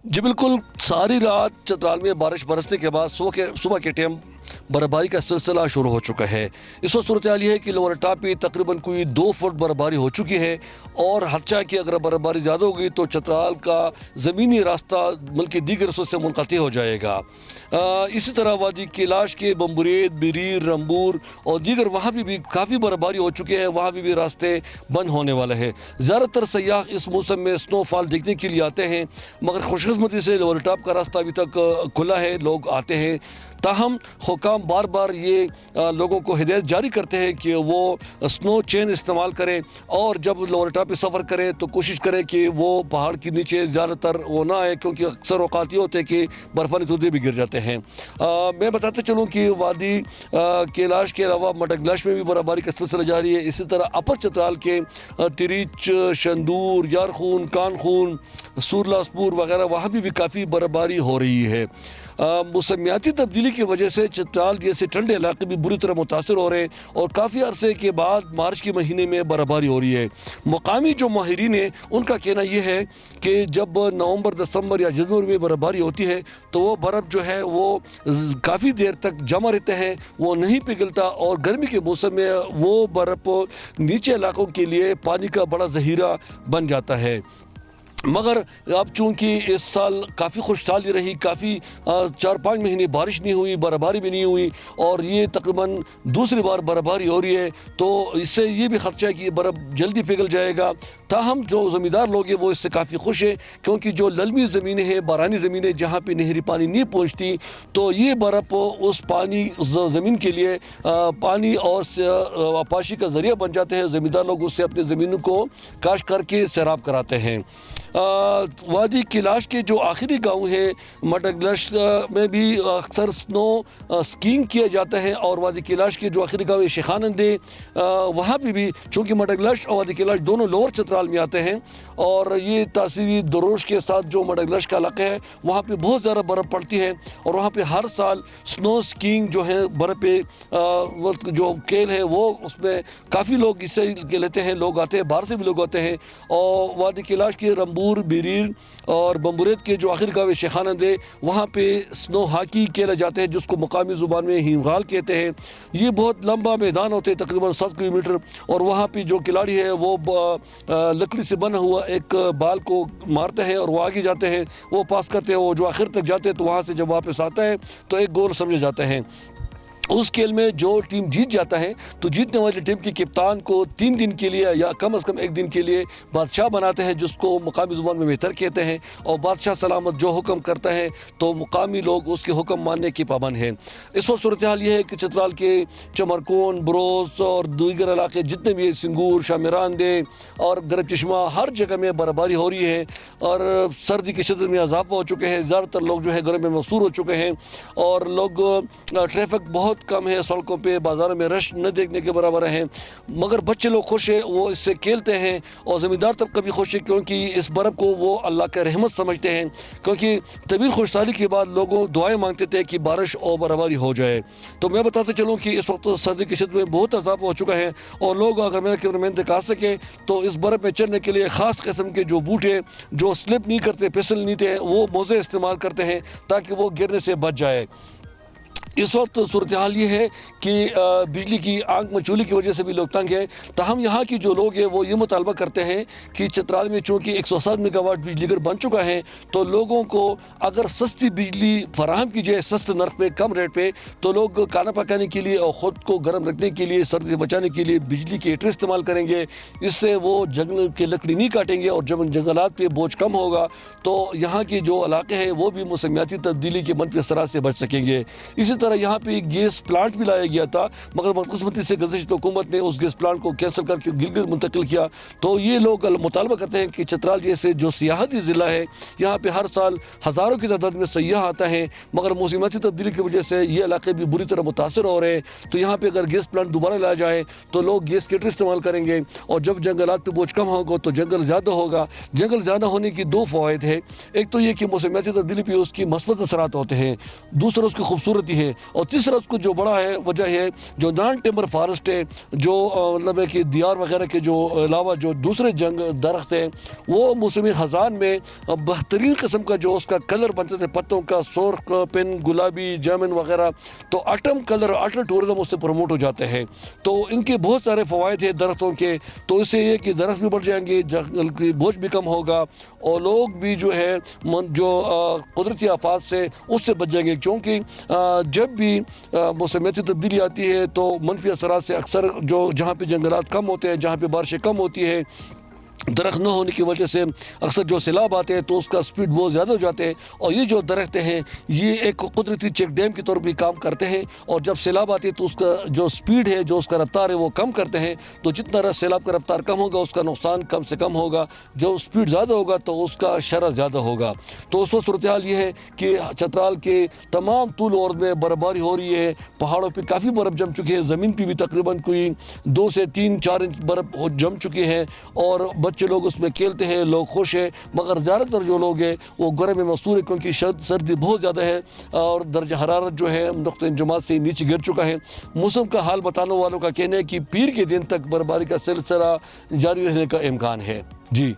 जी बिल्कुल, सारी रात चतराल में बारिश बरसने के बाद सुबह के टाइम बर्फबारी का सिलसिला शुरू हो चुका है। इस वक्त सूरत हाल ये है कि लोअर टॉप पे तकरीबन कोई 2 फुट बर्फबारी हो चुकी है और हदशा कि अगर बर्फबारी ज़्यादा होगी तो चतराल का ज़मीनी रास्ता मुल्क के दीगर हिस्सों से मुनक़ती हो जाएगा। इसी तरह वादी कैलाश के बम्बरेद, बिरीर, रंबूर और दीगर वहाँ भी काफ़ी बर्फबारी हो चुकी है, वहाँ भी रास्ते बंद होने वाले हैं। ज़्यादातर सयाह इस मौसम में स्नोफॉल देखने के लिए आते हैं, मगर खुशकिस्मती से लोअर टॉप का रास्ता अभी तक खुला है, लोग आते हैं। ताहम हुकाम बार बार ये लोगों को हिदायत जारी करते हैं कि वो स्नो चेन इस्तेमाल करें और जब लोअर टॉप पे सफ़र करें तो कोशिश करें कि वो पहाड़ के नीचे ज़्यादातर वो ना आए, क्योंकि अक्सर औकात ये होते हैं कि बर्फ़ानी तूदे भी गिर जाते हैं। मैं बताते चलूँ कि वादी कैलाश के अलावा मडगलश में भी बर्फबारी का सिलसिला जारी है। इसी तरह अपर चतराल के तिरिच, शंदूर, यारखून, कानखून, सूरलासपुर वगैरह वहाँ भी काफ़ी बर्फबारी हो रही है। मौसमियाती तब्दीली की वजह से चतराल जैसे ठंडे इलाके भी बुरी तरह मुतासर हो रहे हैं और काफ़ी अरसे के बाद मार्च के महीने में बर्फबारी हो रही है। मकामी जो माहिरीन हैं उनका कहना यह है कि जब नवंबर, दिसंबर या जनवरी में बर्फबारी होती है तो वो बर्फ़ जो है वो काफ़ी देर तक जमा रहते हैं, वो नहीं पिघलता और गर्मी के मौसम में वो बर्फ़ नीचे इलाकों के लिए पानी का बड़ा ज़हीरा बन जाता है। मगर अब चूँकि इस साल काफ़ी खुशहाली रही, काफ़ी 4-5 महीने बारिश नहीं हुई, बर्फबारी भी नहीं हुई और ये तकरीबन दूसरी बार बर्फबारी हो रही है, तो इससे ये भी खदशा है कि ये बर्फ़ जल्दी पिघल जाएगा। ताहम जो ज़मींदार लोग हैं वो इससे काफ़ी खुश हैं, क्योंकि जो ललमी ज़मीनें हैं, बारानी ज़मीनें जहाँ पे नहरी पानी नहीं पहुँचती, तो ये बर्फ़ उस पानी उस ज़मीन के लिए पानी और आपाशी का ज़रिया बन जाते हैं। ज़मींदार लोग उससे अपनी ज़मीनों को काश्त करके सैराब कराते हैं। वादी कैलाश के जो आखिरी गांव है मडगलश में भी अक्सर स्नो स्कीइंग किया जाता है और वादी कैलाश के जो आखिरी गांव है शेखानंद है, वहाँ भी चूँकि मडगलश और वादी कैलाश दोनों लोअर चतराल में आते हैं और ये तासीरी दरोश के साथ जो मडगलश का इलाका है वहाँ पे बहुत ज़्यादा बर्फ़ पड़ती है और वहाँ पे हर साल स्नो स्कीइंग जो है बर्फ़ पे जो खेल है वो उसमें काफ़ी लोग हिस्से लेते हैं, लोग आते हैं, बाहर से भी लोग आते हैं। और वादी कैलाश के रंबूर, बिरीर और बम्बरेद के जो आखिर गाँव शेखानंद है वहाँ पे स्नो हॉकी खेला जाता है, जिसको मकामी ज़ुबान में हिमगाल कहते हैं। ये बहुत लंबा मैदान होते हैं, तकरीबन 7 किलोमीटर, और वहाँ पे जो खिलाड़ी है वो लकड़ी से बना हुआ एक बाल को मारते हैं और वो आगे जाते हैं, वो पास करते हैं, वो जो आखिर तक जाते हैं तो वहाँ से जब वापस आता है तो एक गोल समझे जाते हैं। उस खेल में जो टीम जीत जाता है तो जीतने वाली टीम के कप्तान को 3 दिन के लिए या कम से कम 1 दिन के लिए बादशाह बनाते हैं, जिसको मुकामी ज़ुबान में मेहतर कहते हैं, और बादशाह सलामत जो हुक्म करता है तो मुकामी लोग उसके हुक्म मानने के पाबंद हैं। इस वक्त सूरत हाल ये है कि चतराल के चमरकोन, बरोस और दीगर इलाके जितने भी सिंगूर, शामिरानदे और गरब चश्मा, हर जगह में बर्फबारी हो रही है और सर्दी की शिद्दत में इजाफा हो चुके हैं। ज़्यादातर लोग जो है घरों में मकसूर हो चुके हैं और लोग ट्रैफिक बहुत कम है, सड़कों पे बाज़ारों में रश न देखने के बराबर हैं, मगर बच्चे लोग खुश हैं, वो इससे खेलते हैं और ज़मींदार तब कभी खुश है क्योंकि इस बर्फ़ को वो अल्लाह का रहमत समझते हैं, क्योंकि तवील खुशहाली के बाद लोगों दुआएं मांगते थे कि बारिश और बर्फबारी हो जाए। तो मैं बताते चलूँ कि इस वक्त सर्दी की शिद्दत में बहुत इजाफा हो चुका है और लोग अगर मेरे कैमरामैन दिखा सकें तो इस बर्फ़ में चलने के लिए ख़ास किस्म के जो बूट हैं जो स्लिप नहीं करते, फिसल नहीं थे, वो मोज़े इस्तेमाल करते हैं ताकि वो गिरने से बच जाए। इस वक्त सूरत हाल ये है कि बिजली की आंख मचूली की वजह से भी लोग तंग हैं। ताहम यहाँ की जो लोग हैं वो ये मुतालबा करते हैं कि चतराल में चूँकि 107 मेगावाट बिजली घर बन चुका है तो लोगों को अगर सस्ती बिजली फराहम की जाए सस्ते नर्ख पे, कम रेट पे, तो लोग खाना पकाने के लिए और ख़ुद को गर्म रखने के लिए, सर्दी से बचाने के लिए बिजली के हीटर इस्तेमाल करेंगे। इससे वो जंगल की लकड़ी नहीं काटेंगे और जब जंगलात पर बोझ कम होगा तो यहाँ के जो इलाके हैं वो भी मौसमियाती तब्दीली के मनफी असरात से बच सकेंगे। इसी तरह यहाँ पे एक गैस प्लांट भी लाया गया था, मगर बदकिस्मती से गुज़श्ता हुकूमत ने उस गैस प्लांट को कैंसिल करके गिलगित मुंतकिल किया। तो ये लोग मुतालबा करते हैं कि चतराल जैसे जो सियाहती ज़िला है यहाँ पे हर साल हज़ारों की तादाद में सयाह आता है, मगर मौसमियाती तब्दीली की वजह से ये इलाके भी बुरी तरह मुतासर हो रहे हैं। तो यहाँ पे अगर गैस प्लांट दोबारा लाया जाए तो लोग गैस हीटर इस्तेमाल करेंगे और जब जंगलात पर बोझ कम होगा तो जंगल ज़्यादा होगा। जंगल ज़्यादा होने की 2 फ़वाइद है, एक तो ये कि मौसमियाती तब्दीली पर उसकी मस्बत असरात होते हैं, दूसरा उसकी खूबसूरती है। ہیں. اور تیسرا اس کو جو بڑا ہے وجہ ہے جو نان ٹمبر فارسٹ ہے, جو مطلب ہے کہ دیار وغیرہ کے جو علاوہ جو دوسرے جنگ درخت ہیں وہ موسم خزان میں بہترین قسم کا جو اس کا کلر بنتے تھے پتوں کا, سرخ, پن, گلابی, جامن وغیرہ, تو آٹم کلر, آٹم ٹورزم اس سے پروموٹ ہو جاتے ہیں. تو ان کے بہت سارے فوائد ہیں درختوں کے. تو اس سے یہ کہ درخت بھی بڑھ جائیں گے, جنگل کی بوجھ بھی کم ہوگا, اور لوگ بھی جو ہے جو قدرتی آفات سے اس سے بچ جائیں گے. کیونکہ جب بھی موسمیاتی تبدیلی آتی ہے تو منفی اثرات سے اکثر جو جہاں پہ جنگلات کم ہوتے ہیں, جہاں پہ بارشیں کم ہوتی ہے, درخت نہ ہونے کی وجہ سے اکثر جو سیلاب آتے ہیں تو اس کا سپیڈ بہت زیادہ ہو جاتے ہیں. اور یہ جو درخت ہیں یہ ایک قدرتی چیک ڈیم کی طور پہ کام کرتے ہیں, اور جب سیلاب آتی ہے تو اس کا جو سپیڈ ہے, جو اس کا رفتار ہے وہ کم کرتے ہیں. تو جتنا سیلاب کا رفتار کم ہوگا اس کا نقصان کم سے کم ہوگا, جو سپیڈ زیادہ ہوگا تو اس کا شرح زیادہ ہوگا. تو اس وقت صورتحال یہ ہے کہ چترال کے تمام طول و عرض میں برفباری ہو رہی ہے, پہاڑوں پہ کافی برف جم چکی ہے, زمین پہ بھی تقریباً کوئی 2 سے 3-4 انچ برف جم چکی ہے, اور بچے لوگ اس میں کھیلتے ہیں, لوگ خوش ہیں. مگر زیادہ تر جو لوگ ہیں وہ گرم میں مصروف ہے کیونکہ سردی بہت زیادہ ہے اور درجہ حرارت جو ہے نقطہ انجماد سے نیچے گر چکا ہے. موسم کا حال بتانے والوں کا کہنا ہے کہ پیر کے دن تک برفباری کا سلسلہ جاری رہنے کا امکان ہے. جی.